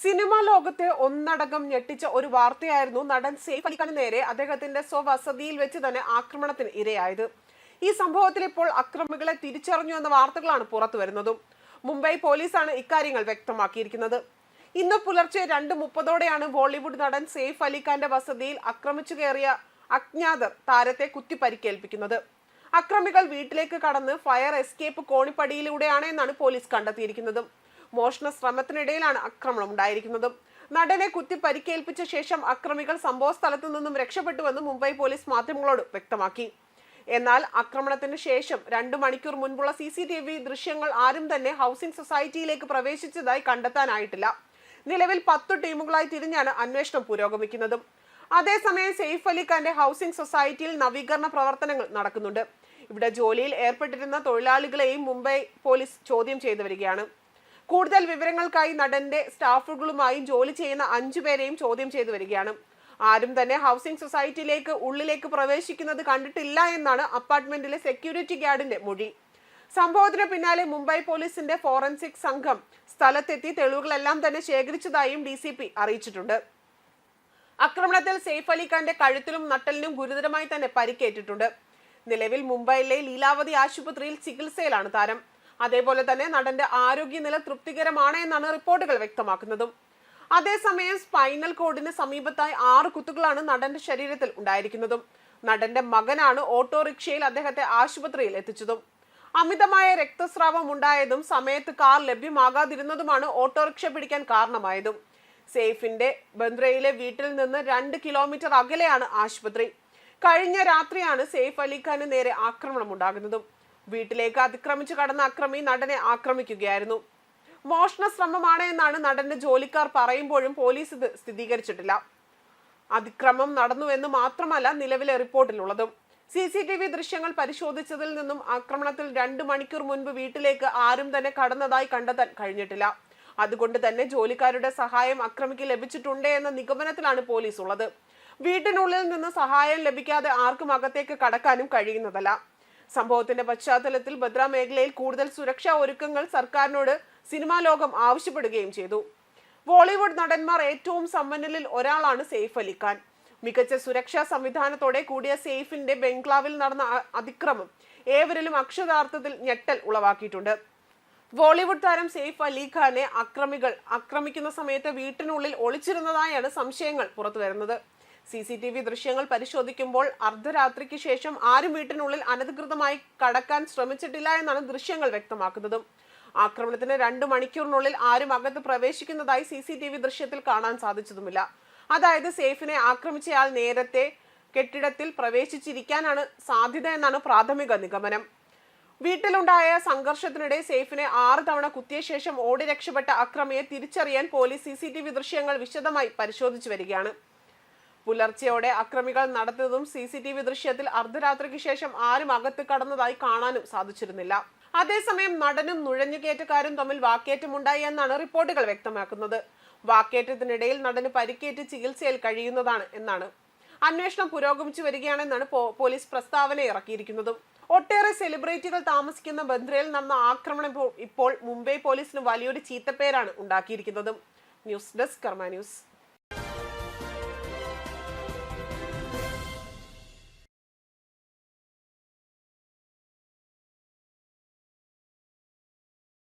Cinema ലോകത്തെ ഒന്നടങ്കം ഞെട്ടിച്ച ഒരു വാർത്തയായിരുന്നു നടൻ സെയ്ഫ് അലി ഖാന് നേരെ അദ്ദേഹത്തിന്റെ സ്വവസതിയിൽ വെച്ച് തന്നെ ആക്രമണത്തിന് ഇരയായത്. ഈ സംഭവത്തിൽ ഇപ്പോൾ അക്രമികളെ തിരിച്ചറിഞ്ഞു എന്ന വാർത്തകളാണ് പുറത്തു വരുന്നതും. മുംബൈ പോലീസാണ് ഇക്കാര്യങ്ങൾ വ്യക്തമാക്കിയിരിക്കുന്നത്. ഇന്ന് പുലർച്ചെ 2:30 ബോളിവുഡ് നടൻ സെയ്ഫ് അലി ഖാന്റെ വസതിയിൽ ആക്രമിച്ചു കയറിയ അജ്ഞാതർ താരത്തെ കുത്തി പരിക്കേൽപ്പിക്കുന്നത്. അക്രമികൾ വീട്ടിലേക്ക് കടന്ന് ഫയർ എസ്കേപ്പ് കോണിപ്പടിയിലൂടെയാണ് എന്നാണ് പോലീസ് കണ്ടെത്തിയിരിക്കുന്നത്. മോഷണ ശ്രമത്തിനിടയിലാണ് ആക്രമണം ഉണ്ടായിരിക്കുന്നത്. നടനെ കുത്തി പരിക്കേൽപ്പിച്ച ശേഷം അക്രമികൾ സംഭവ സ്ഥലത്തു നിന്നും രക്ഷപ്പെട്ടുവെന്ന് മുംബൈ പോലീസ് മാധ്യമങ്ങളോട് വ്യക്തമാക്കി. എന്നാൽ ആക്രമണത്തിന് ശേഷം 2 മണിക്കൂർ മുൻപുള്ള CCTV ദൃശ്യങ്ങൾ ആരും തന്നെ ഹൗസിംഗ് സൊസൈറ്റിയിലേക്ക് പ്രവേശിച്ചതായി കണ്ടെത്താനായിട്ടില്ല. നിലവിൽ 10 ടീമുകളായി തിരിഞ്ഞാണ് അന്വേഷണം പുരോഗമിക്കുന്നത്. അതേസമയം സെയ്ഫ് അലി ഖാന്റെ ഹൗസിംഗ് സൊസൈറ്റിയിൽ നവീകരണ പ്രവർത്തനങ്ങൾ നടക്കുന്നുണ്ട്. ഇവിടെ ജോലിയിൽ ഏർപ്പെട്ടിരുന്ന തൊഴിലാളികളെയും മുംബൈ പോലീസ് ചോദ്യം ചെയ്തു വരികയാണ്. കൂടുതൽ വിവരങ്ങൾക്കായി നടന്റെ സ്റ്റാഫുകളുമായും ജോലി ചെയ്യുന്ന 5 പേരെയും ചോദ്യം ചെയ്തു വരികയാണ്. ആരും തന്നെ ഹൗസിംഗ് സൊസൈറ്റിയിലേക്ക് ഉള്ളിലേക്ക് പ്രവേശിക്കുന്നത് കണ്ടിട്ടില്ല എന്നാണ് അപ്പാർട്ട്മെന്റിലെ സെക്യൂരിറ്റി ഗാർഡിന്റെ മൊഴി. സംഭവത്തിന് പിന്നാലെ മുംബൈ പോലീസിന്റെ ഫോറൻസിക് സംഘം സ്ഥലത്തെത്തി തെളിവുകളെല്ലാം തന്നെ ശേഖരിച്ചതായും DCP അറിയിച്ചിട്ടുണ്ട്. ആക്രമണത്തിൽ സെയ്ഫ് അലി ഖാന്റെ കഴുത്തിലും നട്ടലിനും ഗുരുതരമായി തന്നെ പരിക്കേറ്റിട്ടുണ്ട്. നിലവിൽ മുംബൈയിലെ ലീലാവതി ആശുപത്രിയിൽ ചികിത്സയിലാണ് താരം. അതേപോലെ തന്നെ നടന്റെ ആരോഗ്യനില തൃപ്തികരമാണ് എന്നാണ് റിപ്പോർട്ടുകൾ വ്യക്തമാക്കുന്നതും. അതേസമയം സ്പൈനൽ കോഡിന് സമീപത്തായി 6 കുത്തുകളാണ് നടന്റെ ശരീരത്തിൽ ഉണ്ടായിരിക്കുന്നതും. നടന്റെ മകനാണ് ഓട്ടോറിക്ഷയിൽ അദ്ദേഹത്തെ ആശുപത്രിയിൽ എത്തിച്ചതും. അമിതമായ രക്തസ്രാവം ഉണ്ടായതും സമയത്ത് കാർ ലഭ്യമാകാതിരുന്നതുമാണ് ഓട്ടോറിക്ഷ പിടിക്കാൻ കാരണമായതും. സെയ്ഫിന്റെ ബന്ദ്രയിലെ വീട്ടിൽ നിന്ന് 2 കിലോമീറ്റർ അകലെയാണ് ആശുപത്രി. കഴിഞ്ഞ രാത്രിയാണ് സെയ്ഫ് അലി ഖാന് നേരെ ആക്രമണം ഉണ്ടാകുന്നതും. വീട്ടിലേക്ക് അതിക്രമിച്ചു കടന്ന അക്രമി നടനെ ആക്രമിക്കുകയായിരുന്നു. മോഷണ ശ്രമമാണ് എന്നാണ് നടന്റെ ജോലിക്കാർ പറയുമ്പോഴും പോലീസ് ഇത് സ്ഥിരീകരിച്ചിട്ടില്ല. അതിക്രമം നടന്നുവെന്ന് മാത്രമല്ല നിലവിലെ റിപ്പോർട്ടിലുള്ളതും. CCTV ദൃശ്യങ്ങൾ പരിശോധിച്ചതിൽ നിന്നും ആക്രമണത്തിൽ 2 മണിക്കൂർ മുൻപ് വീട്ടിലേക്ക് ആരും തന്നെ കടന്നതായി കണ്ടെത്താൻ കഴിഞ്ഞിട്ടില്ല. അതുകൊണ്ട് തന്നെ ജോലിക്കാരുടെ സഹായം അക്രമിക്ക് ലഭിച്ചിട്ടുണ്ട് എന്ന നിഗമനത്തിലാണ് പോലീസ് ഉള്ളത്. വീട്ടിനുള്ളിൽ നിന്ന് സഹായം ലഭിക്കാതെ ആർക്കും അകത്തേക്ക് കടക്കാനും കഴിയുന്നതല്ല. സംഭവത്തിന്റെ പശ്ചാത്തലത്തിൽ ബന്ദ്ര മേഖലയിൽ കൂടുതൽ സുരക്ഷാ ഒരുക്കങ്ങൾ സർക്കാരിനോട് സിനിമാ ലോകം ആവശ്യപ്പെടുകയും ചെയ്തു. ബോളിവുഡ് നടന്മാർ ഏറ്റവും സമ്പന്നരിൽ ഒരാളാണ് സെയ്ഫ് അലി ഖാൻ. മികച്ച സുരക്ഷാ സംവിധാനത്തോടെ കൂടിയ സെയ്ഫിന്റെ ബംഗ്ലാവിൽ നടന്ന അതിക്രമം ഏവരിലും അക്ഷരാർത്ഥത്തിൽ ഞെട്ടൽ ഉളവാക്കിയിട്ടുണ്ട്. ബോളിവുഡ് താരം സെയ്ഫ് അലി ഖാനെ അക്രമികൾ ആക്രമിക്കുന്ന സമയത്ത് വീട്ടിനുള്ളിൽ ഒളിച്ചിരുന്നതായാണ് സംശയങ്ങൾ പുറത്തുവരുന്നത്. CCTV ദൃശ്യങ്ങൾ പരിശോധിക്കുമ്പോൾ അർദ്ധരാത്രിക്ക് ശേഷം ആരും വീട്ടിനുള്ളിൽ അനധികൃതമായി കടക്കാൻ ശ്രമിച്ചിട്ടില്ല എന്നാണ് ദൃശ്യങ്ങൾ വ്യക്തമാക്കുന്നത്. ആക്രമണത്തിന് 2 മണിക്കൂറിനുള്ളിൽ ആരും അകത്ത് പ്രവേശിക്കുന്നതായി CCTV ദൃശ്യത്തിൽ കാണാൻ സാധിച്ചതുമില്ല. അതായത് സെയ്ഫിനെ ആക്രമിച്ചയാൾ നേരത്തെ കെട്ടിടത്തിൽ പ്രവേശിച്ചിരിക്കാനാണ് സാധ്യത എന്നാണ് പ്രാഥമിക നിഗമനം. വീട്ടിലുണ്ടായ സംഘർഷത്തിനിടെ സെയ്ഫിനെ 6 തവണ കുത്തിയ ശേഷം ഓടി രക്ഷപ്പെട്ട അക്രമിയെ തിരിച്ചറിയാൻ പോലീസ് CCTV ദൃശ്യങ്ങൾ വിശദമായി പരിശോധിച്ചു വരികയാണ്. പുലർച്ചെയോടെ അക്രമികൾ നടത്തിയതും CCTV ദൃശ്യത്തിൽ അർദ്ധരാത്രിക്ക് ശേഷം ആരും അകത്ത് കടന്നതായി കാണാനും സാധിച്ചിരുന്നില്ല. അതേസമയം നടനും നുഴഞ്ഞുകയറ്റക്കാരും തമ്മിൽ വാക്കേറ്റമുണ്ടായി എന്നാണ് റിപ്പോർട്ടുകൾ വ്യക്തമാക്കുന്നത്. വാക്കേറ്റത്തിനിടയിൽ നടന് പരിക്കേറ്റ് ചികിത്സയിൽ കഴിയുന്നതാണ് എന്നാണ്. അന്വേഷണം പുരോഗമിച്ചു വരികയാണെന്നാണ് പോലീസ് പ്രസ്താവന ഇറക്കിയിരിക്കുന്നതും. ഒട്ടേറെ സെലിബ്രിറ്റികൾ താമസിക്കുന്ന ബന്ദ്രയിൽ നടന്ന ആക്രമണം ഇപ്പോൾ മുംബൈ പോലീസിന് വലിയൊരു ചീത്തപ്പേരാണ് ഉണ്ടാക്കിയിരിക്കുന്നതും. ന്യൂസ് ഡെസ്ക് കർമ്മ ന്യൂസ്.